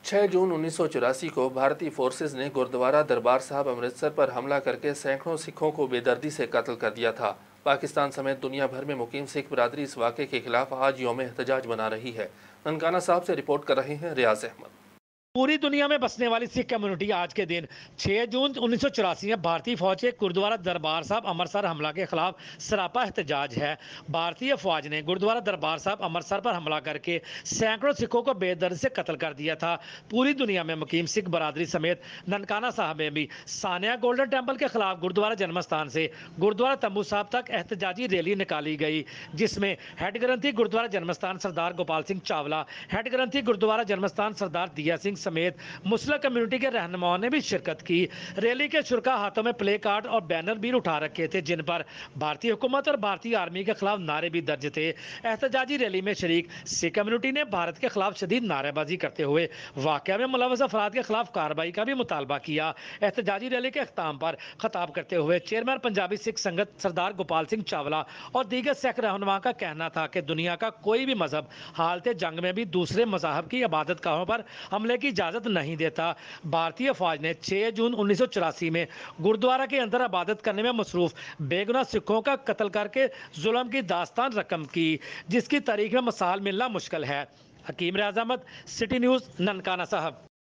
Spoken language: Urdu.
6 جون 1984 کو بھارتی فورسز نے گردوارہ دربار صاحب امرتسر پر حملہ کر کے سینکڑوں سکھوں کو بے دردی سے قتل کر دیا تھا۔ پاکستان سمیت دنیا بھر میں مقیم سکھ برادری اس واقعے کے خلاف آج یوم احتجاج منا رہی ہے۔ ننکانہ صاحب سے رپورٹ کر رہے ہیں ریاض احمد۔ پوری دنیا میں بسنے والی سکھ کمیونٹی آج کے دن 6 جون 1984 میں بھارتی فوج کے گردوارہ دربار صاحب امرتسر حملہ کے خلاف سراپا احتجاج ہے۔ بھارتی فوج نے گردوارہ دربار صاحب امرتسر پر حملہ کر کے سینکڑوں سکھوں کو بے دردی سے قتل کر دیا تھا۔ پوری دنیا میں مقیم سکھ برادری سمیت ننکانہ صاحب میں بھی ثانیہ گولڈن ٹیمپل کے خلاف گردوارہ جنم استھان سے گردوارہ تمبو صاحب تک احتجاجی ریلی نکالی گئی، جس میں ہیڈ گرنتھی گردوارہ جنم استھان سردار گوپال سنگھ چاولہ، ہیڈ گرنتھی گردوارہ جنم استھان سردار دیا سنگھ سمیت مسلم کمیونٹی کے رہنماؤں نے بھی شرکت کی۔ ریلی کے شرکا ہاتھوں میں پلے کارڈ اور بینر بھی اٹھا رکھے تھے، جن پر بھارتی حکومت اور بھارتی آرمی کے خلاف نعرے بھی درج تھے۔ احتجاجی ریلی میں شریک سکھ کمیونٹی نے بھارت کے خلاف شدید نعرے بازی کرتے ہوئے واقعہ میں ملوث افراد کے خلاف کارروائی کا بھی مطالبہ کیا۔ احتجاجی ریلی کے اختتام پر خطاب کرتے ہوئے چیئرمین پنجابی سکھ سنگت سردار گوپال سنگھ چاولہ اور دیگر سکھ رہنما کا کہنا تھا کہ دنیا کا کوئی بھی مذہب حالت جنگ میں بھی دوسرے مذاہب کی عبادت گاہوں پر حملے کی اجازت نہیں دیتا۔ بھارتی فوج نے 6 جون 1984 میں گردوارہ کے اندر عبادت کرنے میں مصروف بے گناہ سکھوں کا قتل کر کے ظلم کی داستان رقم کی، جس کی تاریخ میں مثال ملنا مشکل ہے۔ حکیم ریاض احمد، سٹی نیوز، ننکانہ صاحب۔